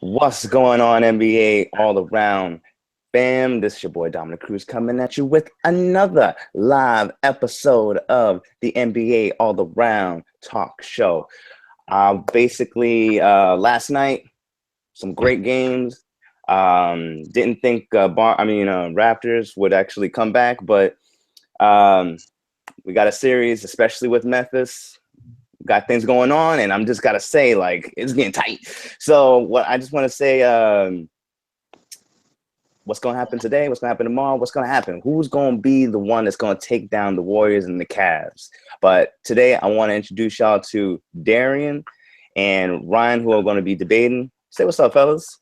What's going on, NBA all around fam? This is your boy Dominic Cruz coming at you with another live episode of the NBA All Around Talk Show. Last night, some great games. Didn't think Raptors would actually come back, but we got a series, especially with Memphis. Got things going on, and I'm just gotta say, like, it's getting tight. So what I just want to say, what's going to happen today? What's going to happen tomorrow? What's going to happen? Who's going to be the one that's going to take down the Warriors and the Cavs? But today, I want to introduce y'all to Darian and Ryan, who are going to be debating. Say what's up, fellas.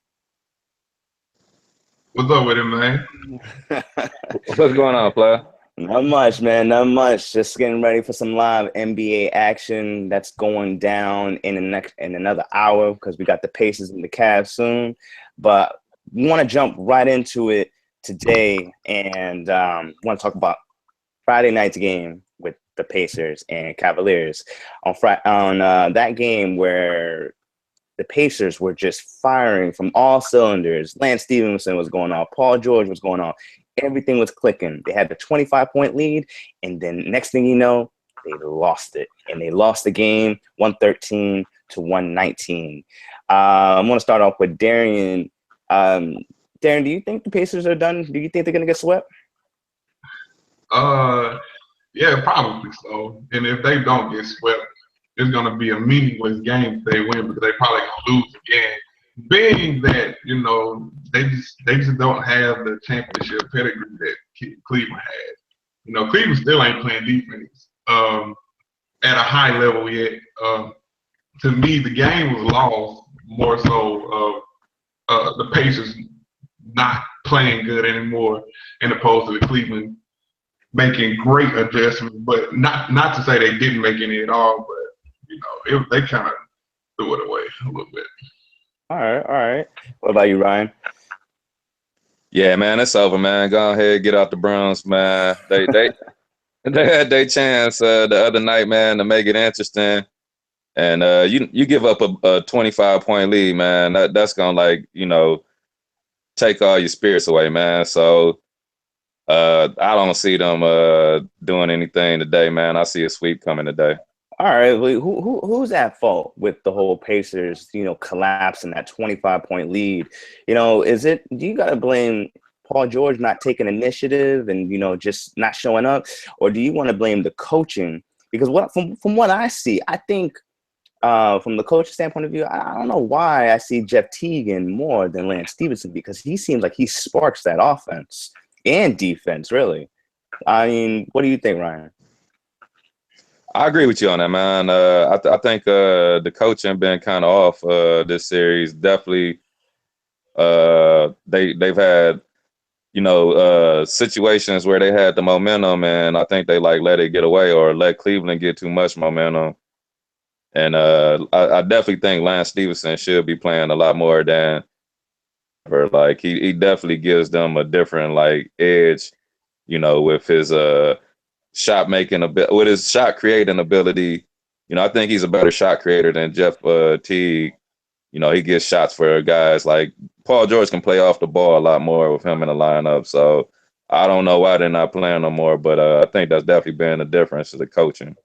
What's up with it, man? What's going on, player? Not much, man. Not much. Just getting ready for some live NBA action that's going down in another hour because we got the Pacers and the Cavs soon. But we want to jump right into it today and want to talk about Friday night's game with the Pacers and Cavaliers on that game where the Pacers were just firing from all cylinders. Lance Stevenson was going off. Paul George was going off. Everything was clicking. They had the 25-point lead, and then next thing you know, they lost it. And they lost the game 113 to 119. I'm going to start off with Darian. Darren, do you think the Pacers are done? Do you think they're going to get swept? Yeah, probably so. And if they don't get swept, it's going to be a meaningless game if they win because they probably going to lose again. Being that, they just don't have the championship pedigree that Cleveland had. Cleveland still ain't playing defense at a high level yet. To me, the game was lost more so the Pacers not playing good anymore, in opposed to the Cleveland making great adjustments. But not to say they didn't make any at all, but they kind of threw it away a little bit. All right. What about you, Ryan? Yeah, man, it's over, man. Go ahead, get out the Browns, man. They had their chance the other night, man, to make it interesting. And you give up a 25-point lead, man. That's gonna take all your spirits away, man. So I don't see them doing anything today, man. I see a sweep coming today. All right, who's at fault with the whole Pacers, collapsing that 25-point lead? Do you got to blame Paul George not taking initiative and, just not showing up? Or do you want to blame the coaching? Because from what I see, I think from the coaching standpoint of view, I don't know why I see Jeff Teague more than Lance Stevenson, because he seems like he sparks that offense and defense, really. I mean, what do you think, Ryan? I agree with you on that, man. I think the coaching been kind of off this series. Definitely, they've had situations where they had the momentum, and I think they let it get away or let Cleveland get too much momentum. And I definitely think Lance Stevenson should be playing a lot more than her. He definitely gives them a different edge, with his shot making with his shot creating ability. I think he's a better shot creator than Jeff Teague. He gets shots for guys like Paul George can play off the ball a lot more with him in the lineup. So I don't know why they're not playing no more, but I think that's definitely been a difference to the coaching.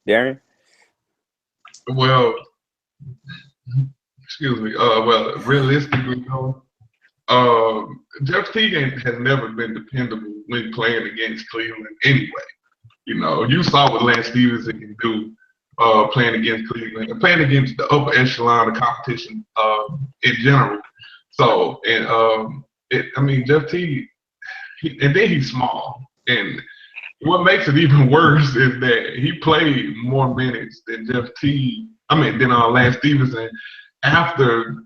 Darren? Well, excuse me. Realistically, Jeff Teague has never been dependable when playing against Cleveland anyway. You saw what Lance Stevenson can do playing against Cleveland and playing against the upper echelon of competition in general. So, Jeff Teague, and then he's small. And what makes it even worse is that he played more minutes than Lance Stevenson after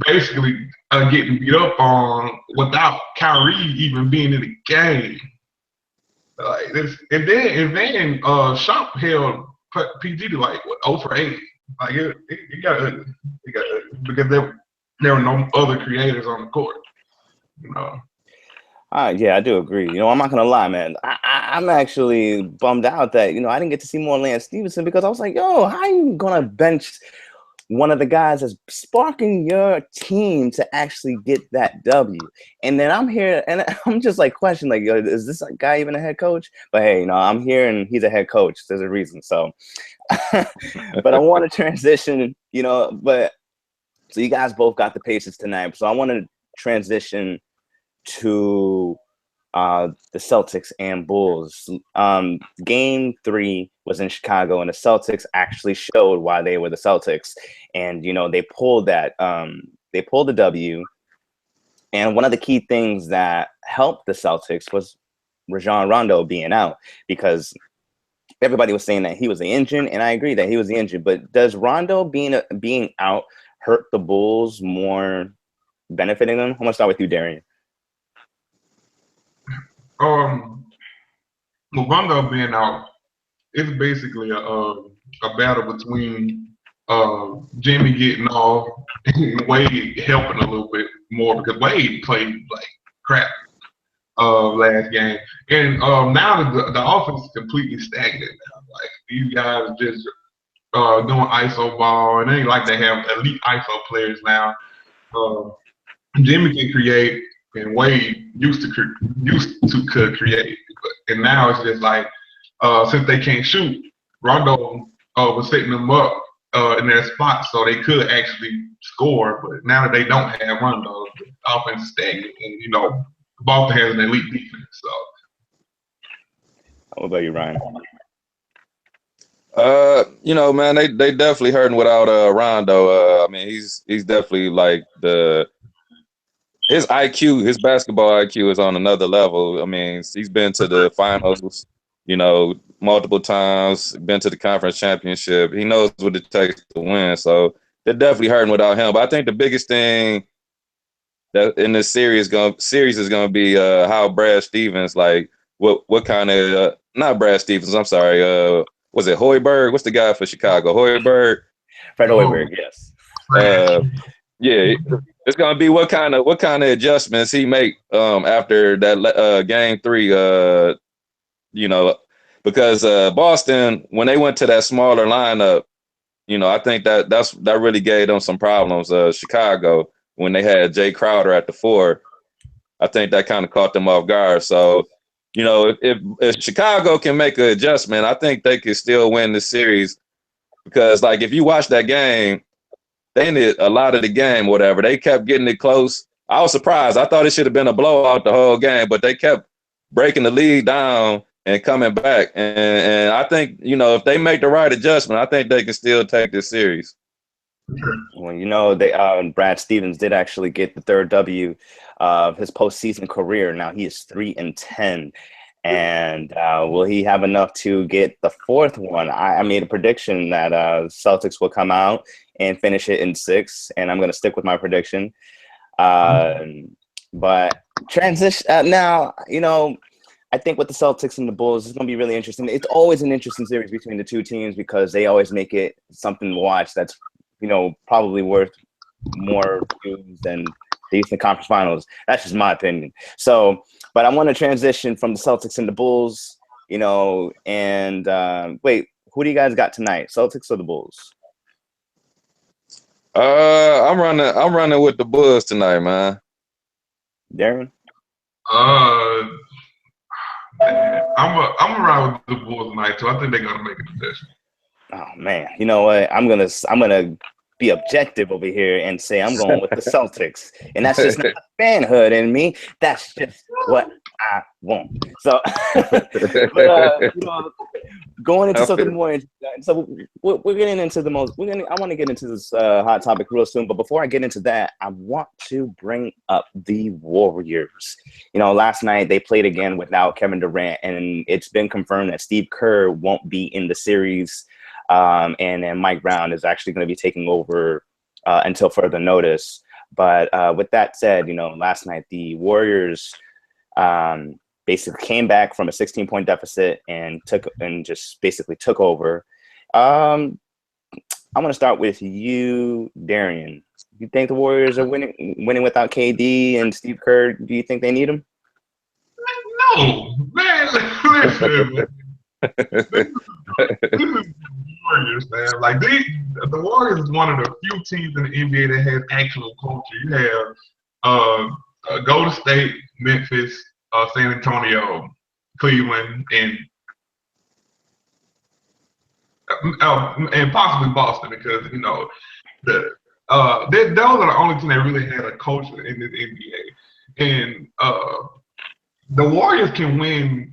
basically getting beat up on without Kyrie even being in the game. And then Shop held PG to 0 for 8. It got ugly. Because there were no other creators on the court. Yeah, I do agree. I'm not gonna lie, man. I'm actually bummed out that I didn't get to see more Lance Stevenson, because I was like, yo, how are you gonna bench one of the guys that's sparking your team to actually get that W. And then I'm here and I'm just like questioning, like, yo, is this guy even a head coach? But hey, I'm here and he's a head coach. There's a reason. So, but I want to transition, but so you guys both got the Pacers tonight. So I want to transition to the Celtics and Bulls. Game 3 was in Chicago, and the Celtics actually showed why they were the Celtics. And they pulled that. They pulled the W. And one of the key things that helped the Celtics was Rajon Rondo being out, because everybody was saying that he was the engine, and I agree that he was the engine. But does Rondo being out hurt the Bulls more, benefiting them? I'm gonna start with you, Darian. With Rondo being out, it's basically a battle between Jimmy getting off and Wade helping a little bit more, because Wade played like crap last game, and now the offense is completely stagnant now. Like, these guys just doing ISO ball, and it ain't like they have elite ISO players now. Jimmy can create, and Wade used to create, and now it's just like, since they can't shoot, Rondo was setting them up in their spots so they could actually score. But now that they don't have Rondo, the offense is stagnant, and Boston has an elite defense. So, what about you, Ryan? Man, they definitely hurting without Rondo. I mean, he's definitely like his IQ, his basketball IQ is on another level. I mean, he's been to the finals, multiple times, been to the conference championship. He knows what it takes to win. So they're definitely hurting without him. But I think the biggest thing that in this series is gonna be how Brad Stevens, like what kind of not Brad Stevens, I'm sorry, was it Hoiberg? What's the guy for Chicago? Hoiberg? Fred Hoiberg, yes. Yeah, it's gonna be what kind of adjustments he make after that game 3. Because Boston, when they went to that smaller lineup, I think that really gave them some problems. Chicago, when they had Jay Crowder at the 4, I think that kind of caught them off guard. So, if Chicago can make an adjustment, I think they could still win the series. Because, like, if you watch that game, they ended a lot of the game, whatever. They kept getting it close. I was surprised. I thought it should have been a blowout the whole game, but they kept breaking the lead down and coming back. And I think, if they make the right adjustment, I think they can still take this series. Well, Brad Stevens did actually get the 3rd W of his postseason career. Now he is 3-10. And will he have enough to get the 4th one? I made a prediction that Celtics will come out and finish it in 6, and I'm going to stick with my prediction. But transition now, I think with the Celtics and the Bulls, it's going to be really interesting. It's always an interesting series between the two teams because they always make it something to watch that's, probably worth more views than the Eastern Conference Finals. That's just my opinion. So, but I want to transition from the Celtics and the Bulls, and wait, who do you guys got tonight? Celtics or the Bulls? I'm running with the Bulls tonight, man. Darren? I'm around with the Bulls tonight too. I think they're gonna make a decision. Oh man, you know what? I'm gonna be objective over here and say I'm going with the Celtics, and that's just not fanhood in me. That's just what I want. So, but, going into something more. So we're getting into the most. I want to get into this hot topic real soon. But before I get into that, I want to bring up the Warriors. Last night they played again without Kevin Durant, and it's been confirmed that Steve Kerr won't be in the series. And then Mike Brown is actually going to be taking over until further notice. But with that said, last night the Warriors basically came back from a 16-point deficit and just basically took over. I'm going to start with you, Darian. You think the Warriors are winning without KD and Steve Kerr? Do you think they need him? No, man. Listen. Warriors, man. Like the Warriors is one of the few teams in the NBA that has actual culture. You have Golden State, Memphis, San Antonio, Cleveland, and possibly Boston, because those are the only team that really had a culture in this NBA. And the Warriors can win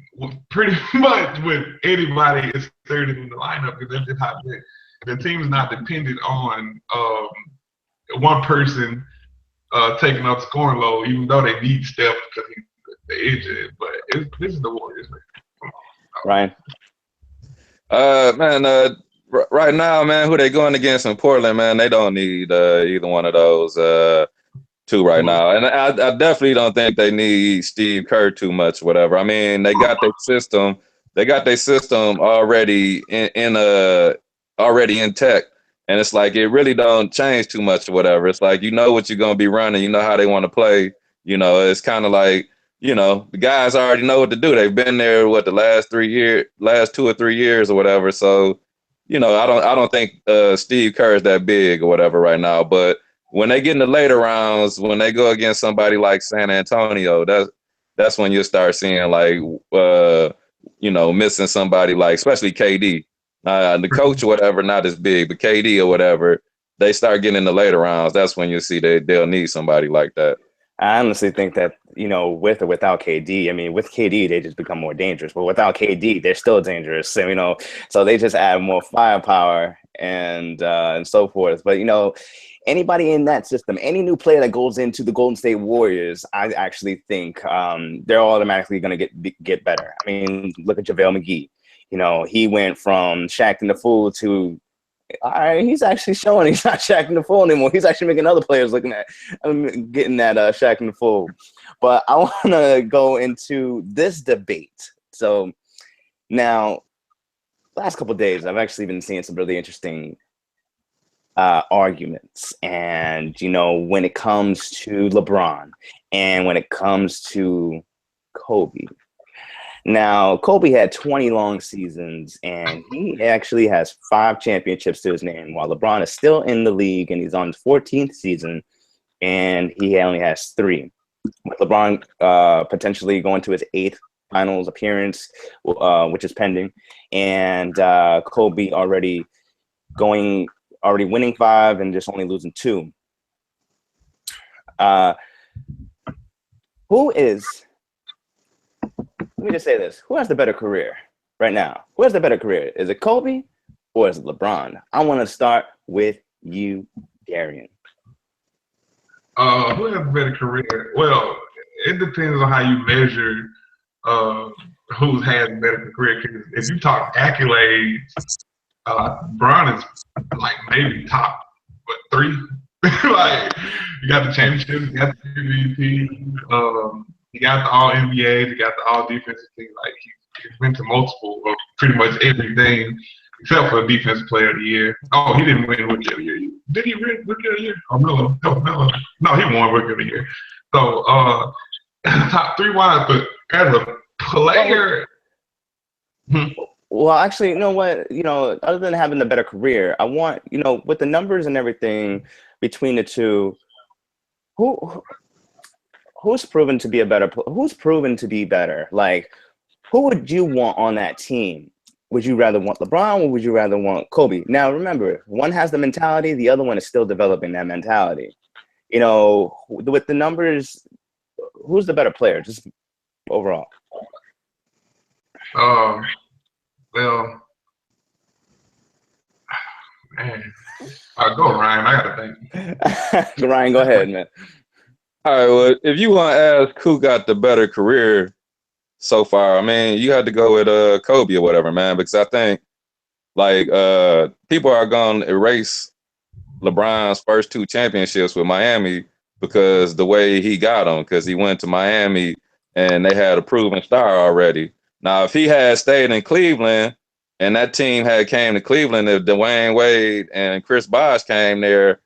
pretty much with anybody inserted in the lineup, because that's just how the team is not dependent on one person taking up scoring load, even though they need Steph because he's the injured. But this is the Warriors, man. Ryan. Man, right now, man, who they going against in Portland, man? They don't need either one of those two right now. And I definitely don't think they need Steve Kerr too much, whatever. I mean, they got their system. They got their system already already in tech. And it's like, it really don't change too much or whatever. It's like, you know what you're going to be running. You know how they want to play. It's kind of like, the guys already know what to do. They've been there, the last 2 or 3 years or whatever. So, I don't think Steve Kerr is that big or whatever right now. But when they get in the later rounds, when they go against somebody like San Antonio, that's when you start seeing missing somebody like, especially KD. The coach or whatever, not as big, but KD or whatever, they start getting in the later rounds. That's when you see they'll need somebody like that. I honestly think that, with or without KD, I mean, with KD, they just become more dangerous. But without KD, they're still dangerous. So, so they just add more firepower and so forth. But, anybody in that system, any new player that goes into the Golden State Warriors, I actually think they're automatically going to get better. I mean, look at JaVale McGee. He went from Shaq and the Fool to, all right, he's actually showing he's not Shaq and the Fool anymore. He's actually making other players looking at getting that Shaq and the Fool. But I want to go into this debate. So now, last couple of days, I've actually been seeing some really interesting arguments. And, when it comes to LeBron and when it comes to Kobe. Now, Kobe had 20 long seasons, and he actually has 5 championships to his name, while LeBron is still in the league, and he's on his 14th season, and he only has 3. With LeBron potentially going to his 8th finals appearance, which is pending, and Kobe already winning 5 and just only losing 2. Let me just say this. Who has the better career right now? Who has the better career? Is it Kobe or is it LeBron? I want to start with you, Darian. Who has a better career? Well, it depends on how you measure who has a better career. Because if you talk accolades, LeBron is like maybe top 3. Like, you got the championship, you got the MVP. He got the All NBA, he got the All Defensive team. Like, he's been to multiple of pretty much everything except for Defensive Player of the Year. Oh, he didn't win Rookie of the Year. Did he win Rookie of the Year? Oh, Melo. No, he won Rookie of the Year. So, top 3 wise, but as a player. Well, actually, you know what? Other than having the better career, I want, with the numbers and everything between the two, who's proven to be better? Like, who would you want on that team? Would you rather want LeBron or would you rather want Kobe? Now, remember, one has the mentality, the other one is still developing that mentality. With the numbers, who's the better player, just overall? Well, man. Go, Ryan. I got to think. Ryan, go ahead, man. All right, well, if you want to ask who got the better career so far, I mean, you had to go with Kobe or whatever, man, because I think, people are going to erase LeBron's first 2 championships with Miami because the way he got them, because he went to Miami and they had a proven star already. Now, if he had stayed in Cleveland and that team had came to Cleveland, if Dwayne Wade and Chris Bosh came there,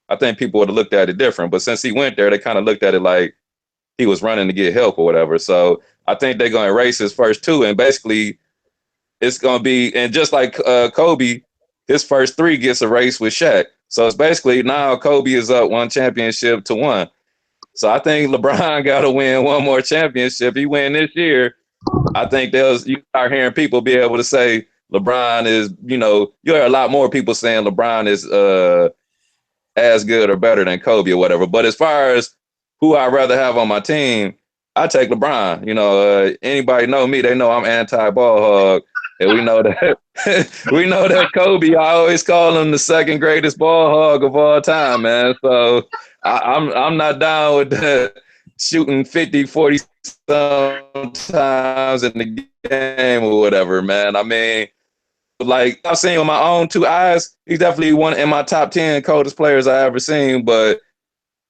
I think people would have looked at it different. But since he went there, they kind of looked at it like he was running to get help or whatever. So I think they're going to erase his first 2. And basically, it's going to be, and just like Kobe, his first 3 gets erased with Shaq. So it's basically now Kobe is up 1 championship to 1. So I think LeBron got to win 1 more championship. He win this year. I think you start hearing people be able to say LeBron is, you hear a lot more people saying LeBron is as good or better than Kobe or whatever. But as far as who I'd rather have on my team, I take LeBron. Anybody know me, they know I'm anti-ball hog. And we know that Kobe, I always call him the 2nd greatest ball hog of all time, man. So I'm not down with that shooting 50, 40 sometimes in the game or whatever, man. I mean, like I've seen with my own 2 eyes, he's definitely one in my top 10 coldest players I ever seen. But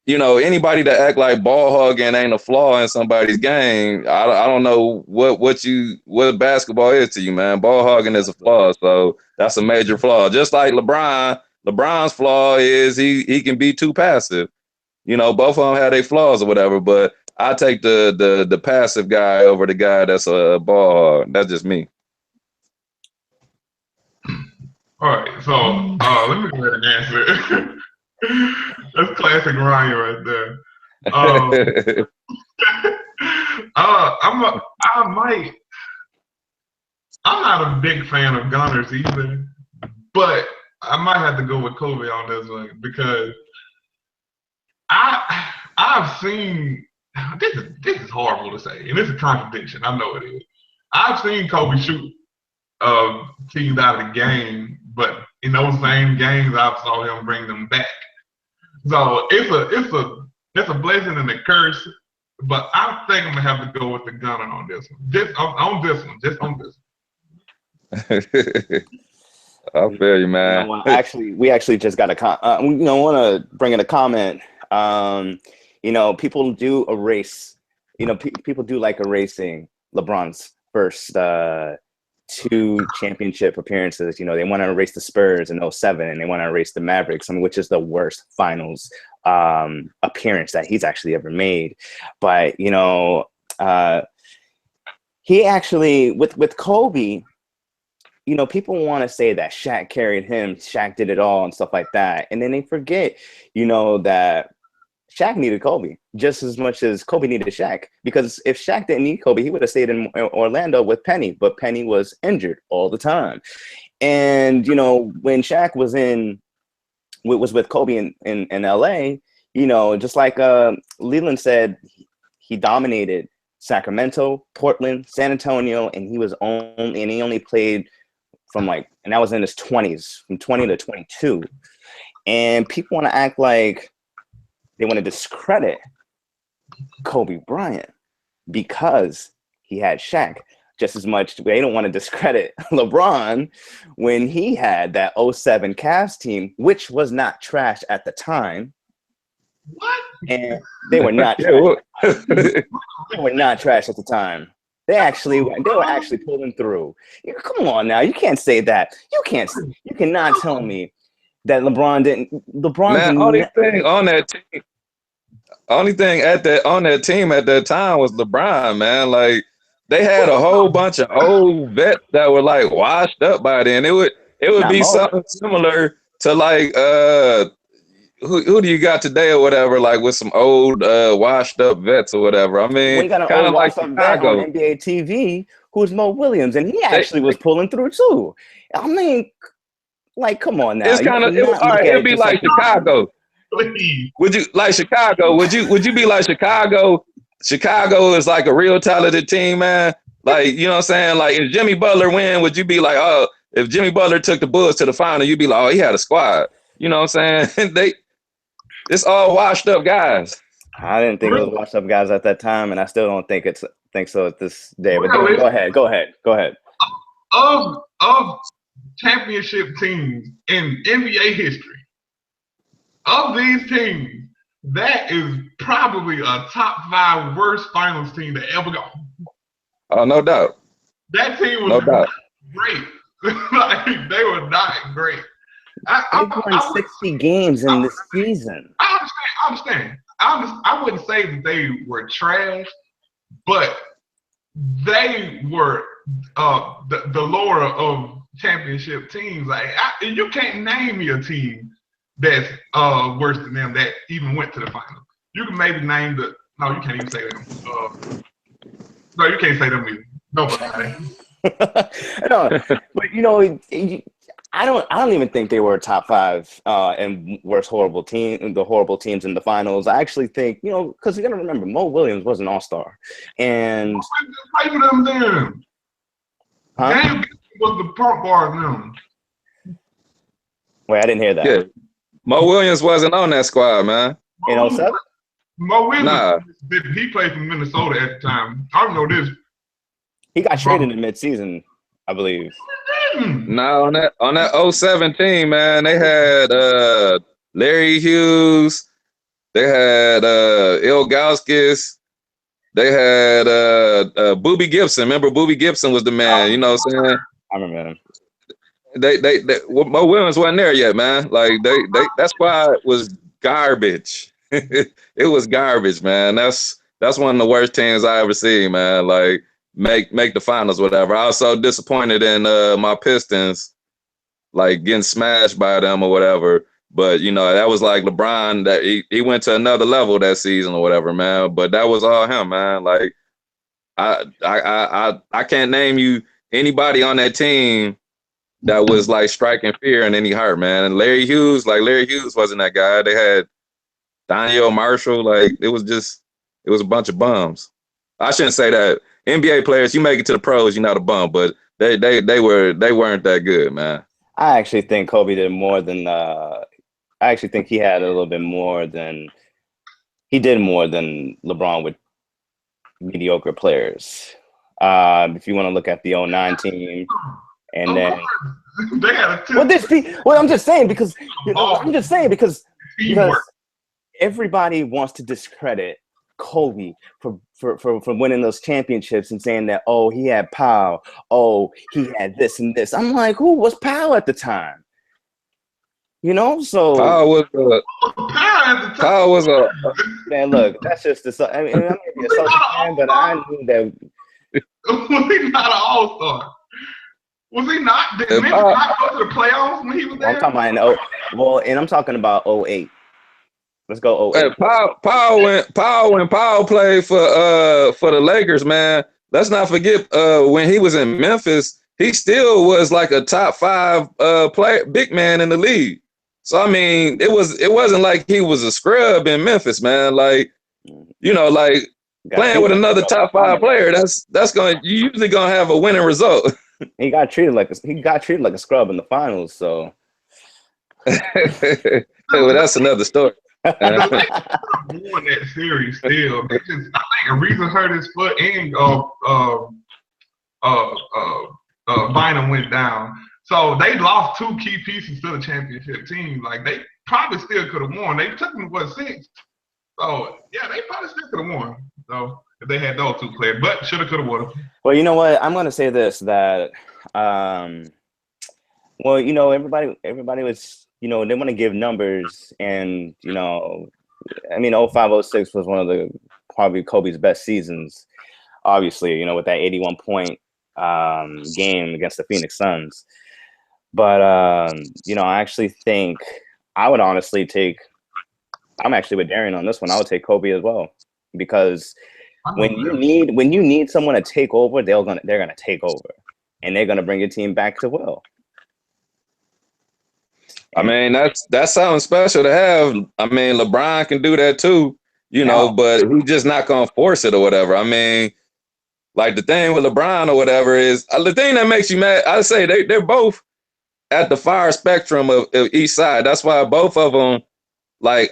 anybody that act like ball hogging ain't a flaw in somebody's game, I don't know what basketball is to you, man. Ball hogging is a flaw, so that's a major flaw. Just like LeBron, LeBron's flaw is he can be too passive. Both of them have their flaws or whatever, but I take the passive guy over the guy that's a ball hog. That's just me. All right, so let me go ahead and answer it. That's classic Ryan right there. I'm not a big fan of gunners either, but I might have to go with Kobe on this one because I've seen this is horrible to say, and it's a contradiction. I know it is. I've seen Kobe shoot teams out of the game, but in those same games, I saw him bring them back. So it's a blessing and a curse, but I think I'm gonna have to go with the gunner on this one. Just on this one. I feel you, man. We actually just got want to bring in a comment. People do erase. People do like erasing LeBron's first 2 championship appearances. They want to erase the Spurs in 07 and they want to erase the Mavericks, which is the worst finals appearance that he's actually ever made. But he actually with Kobe, people want to say that Shaq carried him, Shaq did it all and stuff like that, and then they forget that Shaq needed Kobe just as much as Kobe needed Shaq, because if Shaq didn't need Kobe, he would have stayed in Orlando with Penny, but Penny was injured all the time. And, when Shaq was with Kobe in LA, just like Leland said, he dominated Sacramento, Portland, San Antonio, and he only played and that was in his 20s, from 20 to 22. And people want to act like they want to discredit Kobe Bryant because he had Shaq just as much. They don't want to discredit LeBron when he had that 07 Cavs team, which was not trash at the time. What? And they were not trash. They were not trash at the time. They were actually pulling through. Come on now, you can't say that. You cannot tell me that LeBron didn't. Man, only thing on that team at that time was LeBron, man. Like they had a whole bunch of old vets that were like washed up by then. It would be something similar to like who do you got today or whatever, like with some old washed up vets or whatever. I mean, kind of like Chicago on NBA TV, who's Mo Williams, and he actually was pulling through too. I mean, like, come on now. It's kind of it'd be like Chicago. Would you like Chicago? Would you be like Chicago? Chicago is like a real talented team, man. Like, you know what I'm saying? Like if Jimmy Butler win, would you be like, oh, if Jimmy Butler took the Bulls to the final, you'd be like, oh, he had a squad. You know what I'm saying? It's all washed up guys. I didn't think it was washed up guys at that time, and I still don't think so at this day. But go ahead. Of championship teams in NBA history, of these teams, that is probably a top 5 worst finals team to ever go. Oh, no doubt. That team was not great. Like, they were not great. They won 60 games in this season. I understand. I wouldn't say that they were trash, but they were the lower of championship teams. Like you can't name me a team that's worse than them that even went to the finals. You can maybe name the. No, you can't even say them. No, you can't say them either. Nobody. No, but I don't even think they were top 5 and worst horrible teams in the finals. I actually think, because you got to remember, Mo Williams was an all-star, and play for them then. Huh? Daniel was the point guard now. Wait, I didn't hear that. Yeah. Mo Williams wasn't on that squad, man. In 07? Mo Williams, Nah. He played for Minnesota at the time. I don't know this. He got traded in mid-season, I believe. No, on that 07 team, man, they had Larry Hughes, they had Ilgauskas, they had Boobie Gibson. Remember, Boobie Gibson was the man. You know what I'm saying? I remember him. Mo Williams wasn't there yet, man. Like that squad was garbage. It was garbage, man. That's one of the worst teams I ever seen, man. Like make the finals, whatever. I was so disappointed in my Pistons, like getting smashed by them or whatever. But that was like LeBron, that he went to another level that season or whatever, man. But that was all him, man. Like I can't name you anybody on that team that was like striking fear in any heart, man. And Larry Hughes wasn't that guy. They had Daniel Marshall. Like it was a bunch of bums. I shouldn't say that. NBA players, you make it to the pros, you're not a bum, but they weren't that good, man. I actually think Kobe did more than I actually think he had a little bit more than he did more than LeBron with mediocre players. If you want to look at the 09 team, and then they had a I'm just saying because everybody wants to discredit Kobe for winning those championships and saying that, oh, he had power, oh, he had this and this. I'm like, who was Powell at the time? So Powell was a man. Look, that's just the. I mean, I'm maybe a Celtics fan, but I knew that. Was he not an all-star? Was he not? Did Memphis not go to the playoffs when he was there? I'm talking about and I'm talking about 08. Let's go 08. Hey, Powell when Powell played for the Lakers, man. Let's not forget when he was in Memphis, he still was like a top 5 player, big man in the league. So I mean, it wasn't like he was a scrub in Memphis, man. Like, like playing with another top 5 player, that's you usually gonna have a winning result. He got treated like a scrub in the finals. So, well, that's another story. Won that series still. I think Ariza hurt his foot and Bynum went down. So they lost 2 key pieces to the championship team. Like they probably still could have won. They took them to 6. So yeah, they probably still could have won. So if they had those 2 players, but should have, could have won. Well, you know what? I'm gonna say this that everybody was, they want to give numbers, and I mean 05-06 was one of the probably Kobe's best seasons, obviously, with that 81 point game against the Phoenix Suns. But I actually think I would honestly take. I'm actually with Darian on this one. I would take Kobe as well, because when you need someone to take over, they're gonna take over, and they're gonna bring your team back to will. I mean, that's something special to have. I mean, LeBron can do that too, but he's just not gonna force it or whatever. I mean, like the thing with LeBron or whatever is the thing that makes you mad. I say they're both at the far spectrum of each side. That's why both of them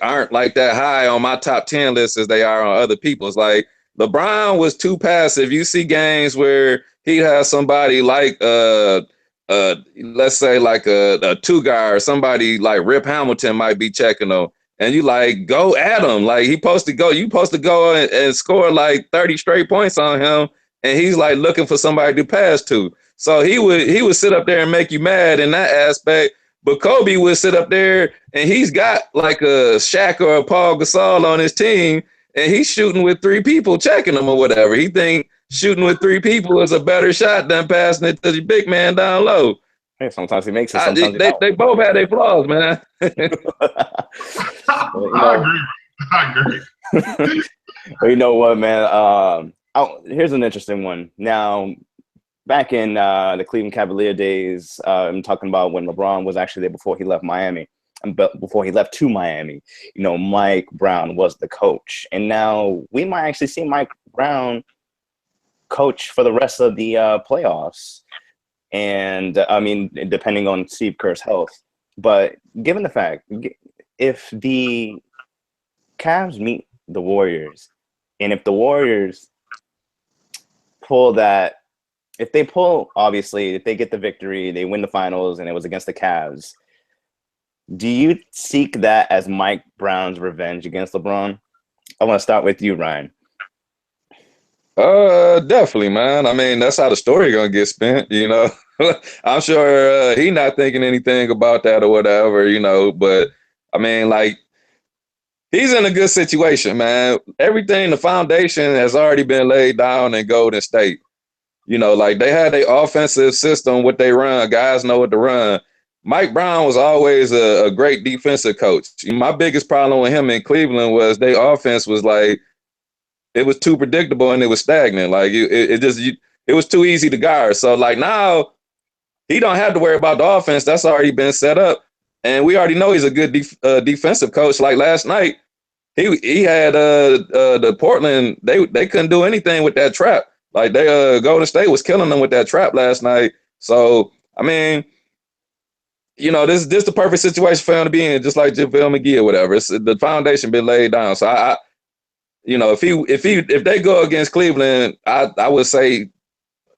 aren't like that high on my top 10 list as they are on other people's. Like LeBron was too passive. You see games where he'd have somebody like let's say like a 2 guard or somebody like Rip Hamilton might be checking him, and you like go at him. Like you supposed to go and score like 30 straight points on him, and he's like looking for somebody to pass to. So he would sit up there and make you mad in that aspect. But Kobe would sit up there and he's got like a Shaq or a Paul Gasol on his team, and he's shooting with 3 people checking him or whatever. He think shooting with 3 people is a better shot than passing it to the big man down low. Yeah, sometimes he makes it, sometimes he don't. They both had their flaws, man. I agree. I agree. But you know what, man? Here's an interesting one. Now, back in the Cleveland Cavalier days, I'm talking about when LeBron was actually there before he left Miami, and before he left to Miami. You know, Mike Brown was the coach, and now we might actually see Mike Brown coach for the rest of the playoffs. And I mean, depending on Steve Kerr's health. But given the fact, if the Cavs meet the Warriors, and if the Warriors pull that, obviously, if they get the victory, they win the finals, and it was against the Cavs, do you seek that as Mike Brown's revenge against LeBron? I want to start with you, Ryan. Definitely, man. I mean, that's how the story gonna get spent, you know. I'm sure he not thinking anything about that or whatever, you know. But I mean, like, he's in a good situation, man. Everything, the foundation has already been laid down in Golden State. You know, like they had their offensive system, what they run. Guys know what to run. Mike Brown was always a great defensive coach. My biggest problem with him in Cleveland was their offense was like, it was too predictable and it was stagnant. Like it was too easy to guard. So like now he don't have to worry about the offense. That's already been set up, and we already know he's a good defensive coach. Like last night, he had the Portland. They couldn't do anything with that trap. Like they Golden State was killing them with that trap last night. So I mean, you know, this the perfect situation for him to be in, just like JaVale McGee or whatever. The foundation been laid down. So I you know, if they go against Cleveland, I would say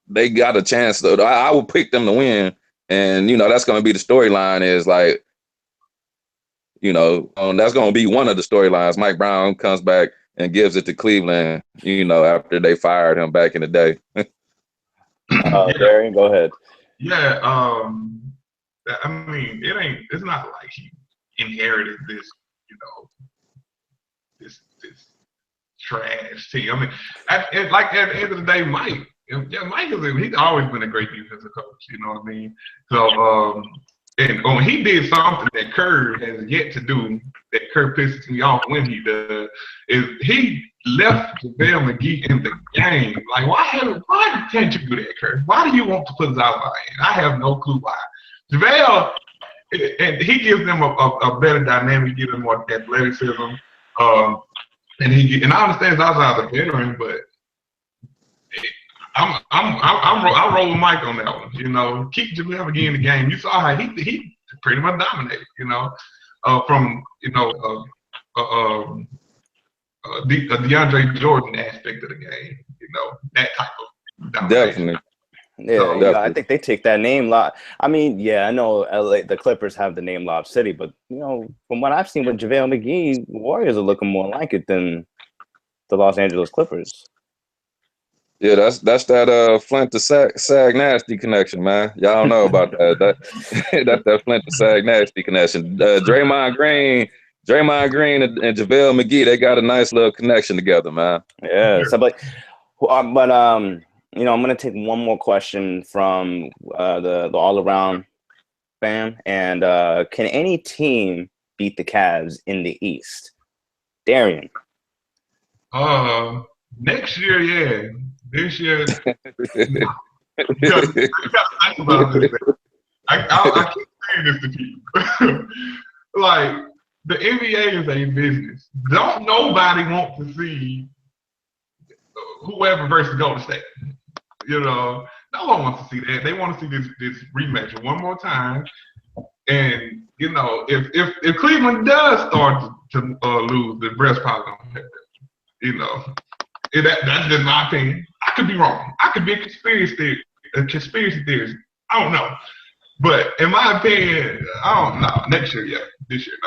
they got a chance though. I would pick them to win, and you know that's going to be the storyline. Is like, you know, that's going to be one of the storylines. Mike Brown comes back and gives it to Cleveland. You know, after they fired him back in the day. Barry, go ahead. Yeah, I mean, it's not like he inherited this, you know, this trash team. I mean, at the end of the day, Mike he's always been a great defensive coach. You know what I mean? So, and when he did something that Kerr has yet to do, that Kerr pisses me off when he does, is he left JaVale McGee in the game. Like, why can't you do that, Kerr? Why do you want to put Zaza in? I have no clue why. JaVale, and he gives them a better dynamic, gives them more athleticism. And I understand Zaza's a veteran, but I'm rolling Mike on that one. You know, keep JaVale McGee in the game. You saw how he pretty much dominated. You know, from DeAndre Jordan aspect of the game. You know, that type of domination. Definitely. Yeah, so, you know, I think they take that name lot. I mean, yeah, I know LA, the Clippers have the name Lob City, but you know, from what I've seen with JaVale McGee, Warriors are looking more like it than the Los Angeles Clippers. Yeah, that's that Flint to Sag Nasty connection, man. Y'all don't know about that. That's that Flint to Sag Nasty connection. Draymond Green and JaVale McGee, they got a nice little connection together, man. Yeah, so but you know, I'm gonna take one more question from the all around fan, and can any team beat the Cavs in the East? Darian. Next year, yeah. This year, you gotta think about this. I keep saying this to people. Like, the NBA is a business. Don't nobody want to see whoever versus Golden State. You know, no one wants to see that. They want to see this rematch one more time. And you know, if Cleveland does start to lose, the Brewers probably gonna have that. You know, that's just my opinion. I could be wrong. I could be a conspiracy theorist. I don't know. But in my opinion, I don't know. Next year, yeah. This year,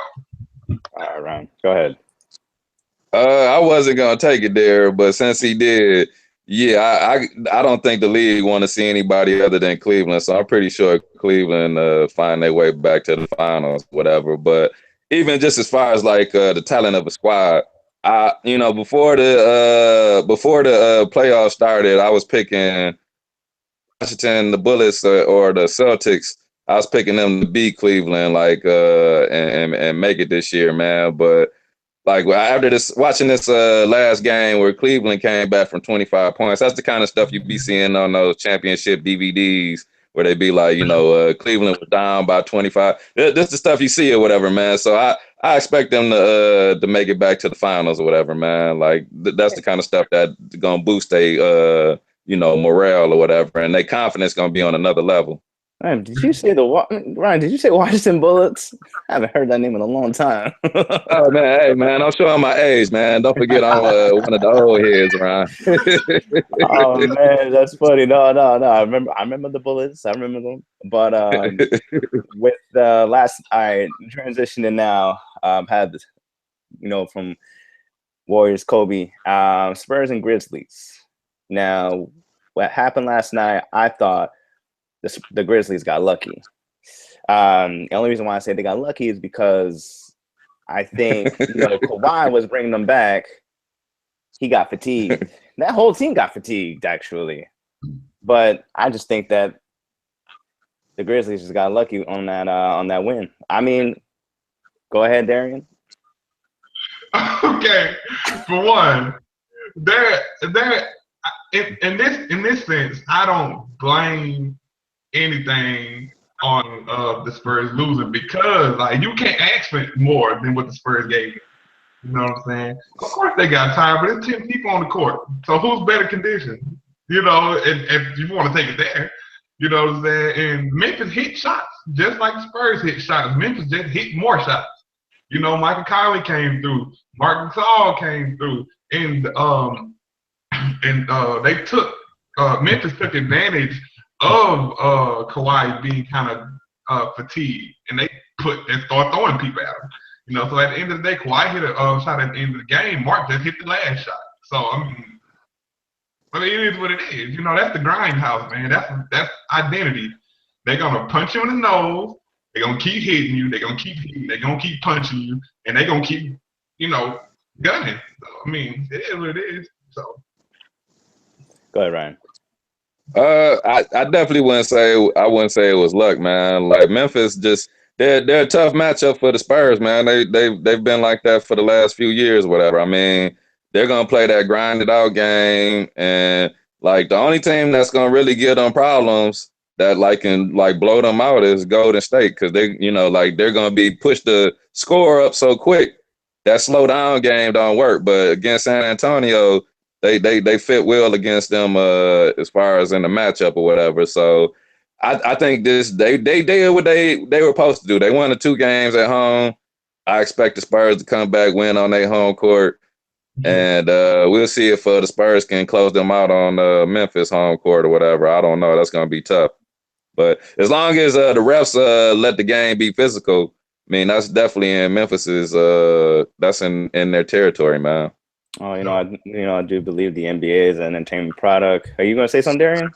no. All right, Ryan, go ahead. I wasn't gonna take it there, but since he did, yeah, I don't think the league want to see anybody other than Cleveland. So I'm pretty sure Cleveland find their way back to the finals, whatever. But even just as far as like the talent of a squad, you know, before the playoffs started, I was picking Washington, the Bullets, or the Celtics I was picking them to beat Cleveland, like and make it this year, man. But like after watching this last game where Cleveland came back from 25 points, that's the kind of stuff you be seeing on those championship DVDs where they be like, Cleveland was down by 25. This the stuff you see or whatever, man. So I expect them to make it back to the finals or whatever, man. Like that's the kind of stuff that gonna boost their morale or whatever, and their confidence gonna be on another level. Ryan, did you say Washington Bullets? I haven't heard that name in a long time. Oh man, hey man, I'm showing my age, man. Don't forget I'm one of the old heads, Ryan. Oh man, that's funny. No. I remember the Bullets. I remember them. But with the last, transitioning now. Had from Warriors, Kobe, Spurs and Grizzlies. Now, what happened last night? I thought the Grizzlies got lucky. The only reason why I say they got lucky is because I think Kawhi was bringing them back. He got fatigued. That whole team got fatigued, actually. But I just think that the Grizzlies just got lucky on that win. I mean, go ahead, Darian. Okay, for one, in this sense, I don't blame anything on the Spurs losing because like you can't ask for more than what the Spurs gave you. You know what I'm saying? Of course they got time, but there's 10 people on the court. So who's better conditioned? And if you want to take it there, you know what I'm saying? And Memphis hit shots just like the Spurs hit shots. Memphis just hit more shots. Michael Conley came through, Mark Gasol came through, and they took Memphis took advantage of Kawhi being kind of fatigued, and they started throwing people at him. So at the end of the day, Kawhi hit a shot at the end of the game. Mark just hit the last shot. So it is what it is. That's the grindhouse, man. That's identity. They're gonna punch you in the nose. They're gonna keep hitting you. They're gonna keep hitting. They're gonna keep punching you, and they're gonna keep gunning. So, it is what it is. So go ahead, Ryan. I definitely wouldn't say it was luck, man. Like Memphis, they're a tough matchup for the Spurs, man. They've been like that for the last few years, whatever. They're gonna play that grinded out game, and like the only team that's gonna really give them problems that can blow them out is Golden State, because they're gonna be pushed the score up so quick that slow down game don't work. But against San Antonio, they fit well against them as far as in the matchup or whatever. So I think they did what they were supposed to do. They won the 2 games at home. I expect the Spurs to come back, win on their home court, and we'll see if the Spurs can close them out on Memphis home court or whatever. I don't know. That's going to be tough. But as long as the refs let the game be physical, that's definitely in Memphis's. That's in their territory, man. Oh, I do believe the NBA is an entertainment product. Are you going to say something, Darian?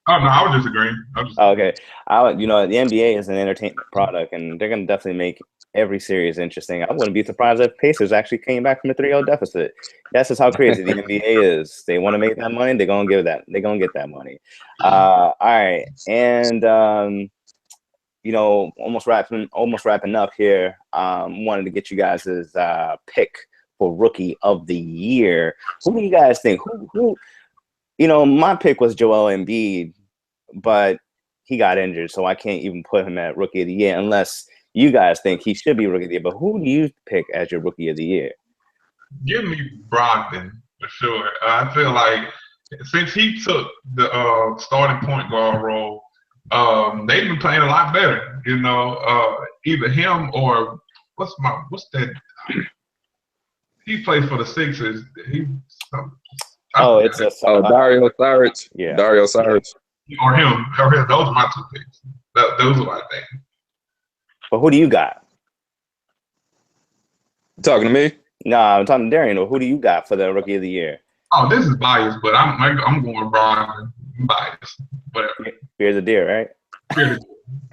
Oh no, I was just agreeing. Okay, the NBA is an entertainment product, and they're going to definitely make every series interesting. I wouldn't be surprised if Pacers actually came back from a 3-0 deficit. That's just how crazy the NBA is. They want to make that money. They're going to get that money. All right, and almost wrapping up here. Wanted to get you guys' pick for Rookie of the Year. Who do you guys think? Who? My pick was Joel Embiid, but he got injured, so I can't even put him at Rookie of the Year unless you guys think he should be Rookie of the Year. But who do you pick as your Rookie of the Year? Give me Brogdon for sure. I feel like since he took the starting point guard role, they've been playing a lot better. Either him or what's that? He plays for the Sixers. Dario Saric. Yeah. Dario Saric. Or him. Those are my 2 picks. Those are my things. But who do you got? You talking to me? No, I'm talking to Darian. Who do you got for the Rookie of the Year? Oh, this is biased, but I'm going Brogdon. I'm biased. Whatever. Fear's a deer, right? Fear's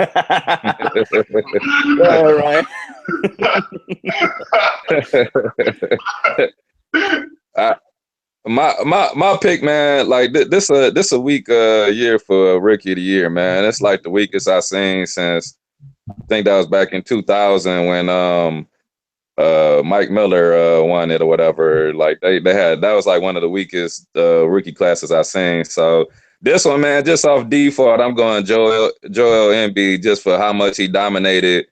All right. My pick, man. Like this a weak year for rookie of the year, man. It's like the weakest I've seen since I think that was back in 2000 when Mike Miller won it or whatever. Like they had that was like one of the weakest rookie classes I've seen. So this one, man, just off default, I'm going Joel Embiid just for how much he dominated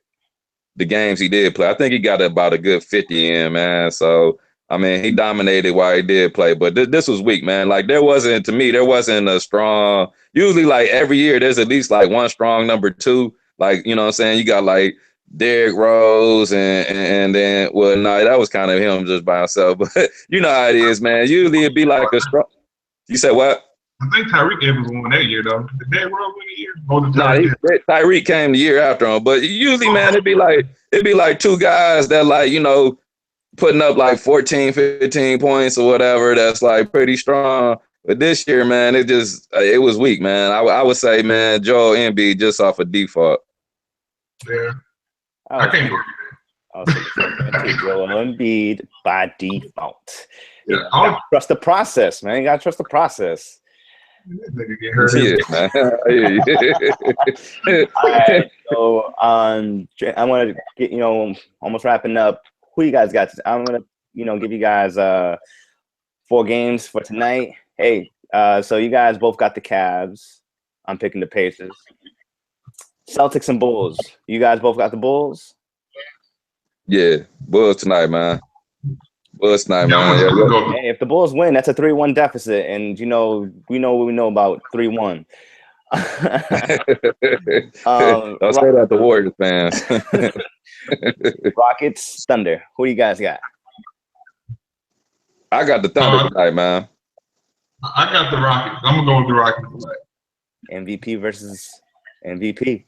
the games he did play. I think he got about a good 50 in, man. So I mean, he dominated while he did play, but this was weak, man. Like there wasn't a strong. Usually, like every year, there's at least like one strong number two. Like you know what I'm saying. You got like Derrick Rose and then well, no, that was kind of him just by himself. But you know how it is, man. Usually it'd be like a strong. You said what? I think Tyreek Evans won that year, though. Did Derrick Rose win the year? No, Tyreek came the year after him. But usually, man, it'd be like two guys that like putting up like 14, 15 points or whatever. That's like pretty strong. But this year, man, it was weak, man. I would say, man, Joel Embiid just off of default. Yeah, I can't believe I was thinking Joel Embiid by default. Yeah, you gotta trust the process, man. You gotta trust the process. Yeah, man. All right, so I want to get almost wrapping up. Who you guys got? I'm gonna give you guys 4 games for tonight. Hey, so you guys both got the Cavs. I'm picking the Pacers. Celtics and Bulls. You guys both got the Bulls? Yeah, Bulls tonight, man. Bulls tonight, man. Yeah. Hey, if the Bulls win, that's a 3-1 deficit, and we know what we know about 3-1. I'll say that the Warriors fans. Rockets, Thunder. Who you guys got? I got the Thunder tonight, man. I got the Rockets. I'm gonna go with the Rockets tonight. MVP versus MVP.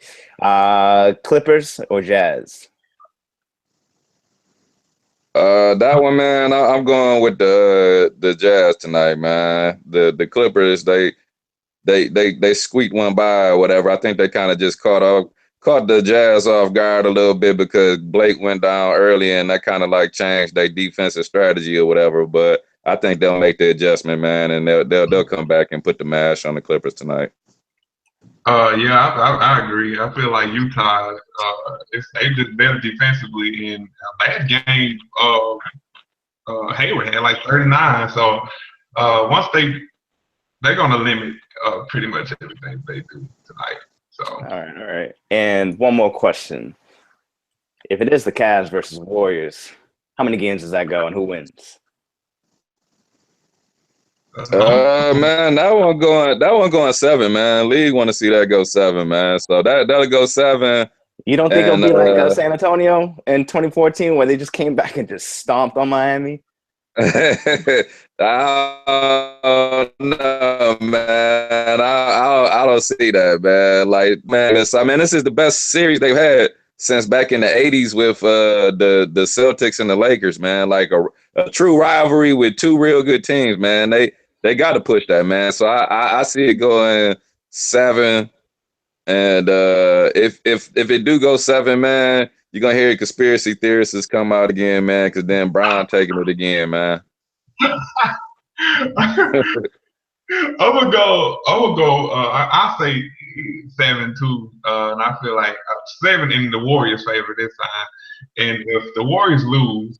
Clippers or Jazz? That one, man. I'm going with the Jazz tonight, man. The Clippers, they squeaked one by or whatever. I think they kind of just caught the Jazz off guard a little bit because Blake went down early and that kind of like changed their defensive strategy or whatever. But I think they'll make the adjustment, man, and they'll come back and put the mash on the Clippers tonight. Yeah, I agree. I feel like Utah, they just better defensively. In last game, Hayward had like 39. So once they're gonna limit pretty much everything they do tonight. So all right. And one more question: if it is the Cavs versus Warriors, how many games does that go, and who wins? Man, that one going 7, man. League want to see that go 7, man. So that'll go 7. You don't think it'll be like San Antonio in 2014 where they just came back and just stomped on Miami? I don't know, man. I don't see that, man. Like, man, this is the best series they've had since back in the 80s with the Celtics and the Lakers, man. Like a true rivalry with 2 real good teams, man. They got to push that, man. So I see it going 7. And if it do go 7, man, you're gonna hear conspiracy theorists come out again, man, because then Brown taking it again, man. I would go. I'll say 7 too, and I feel like 7 in the Warriors' favor this time. And if the Warriors lose,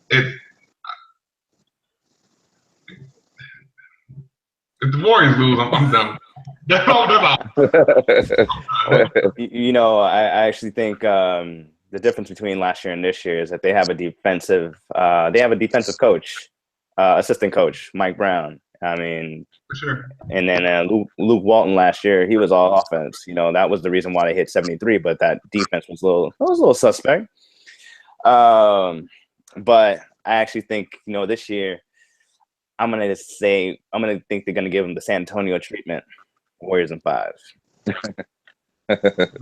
if the Warriors lose, I'm done. I actually think the difference between last year and this year is that they have a defensive coach, assistant coach, Mike Brown. I mean, for sure. And then Luke Walton last year, he was all offense. That was the reason why they hit 73, but that defense was a little suspect. But I actually think, this year, I'm gonna think they're gonna give them the San Antonio treatment. Warriors in 5. All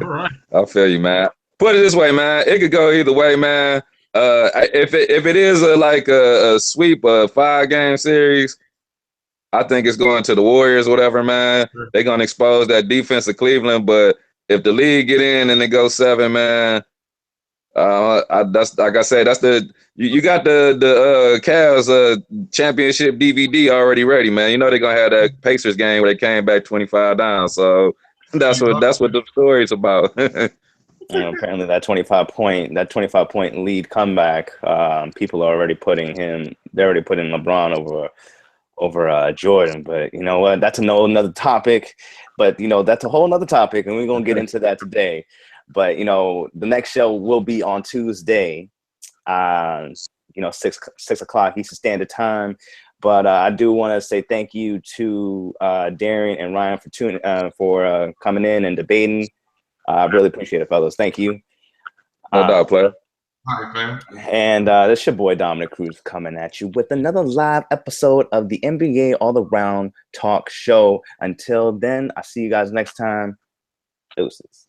right. I feel you, man. Put it this way, man. It could go either way, man. If it is a sweep, a 5-game series, I think it's going to the Warriors, whatever, man. Sure. They're gonna expose that defense of Cleveland. But if the league get in and it goes 7, man, That's like I said. That's you got the Cavs championship DVD already ready, man. You know they're gonna have that Pacers game where they came back 25 down. So that's what the story's about. Apparently, that 25-point lead comeback. People are already putting him. They're already putting LeBron over Jordan. But you know what? That's another topic. But that's a whole nother topic, and we're gonna get into that today. But the next show will be on Tuesday, 6 o'clock Eastern Standard Time. But I do want to say thank you to Darian and Ryan for coming in and debating. I really appreciate it, fellas. Thank you. No doubt, player. All right, man. And this is your boy Dominic Cruz coming at you with another live episode of the NBA All Around Talk Show. Until then, I'll see you guys next time. Deuces.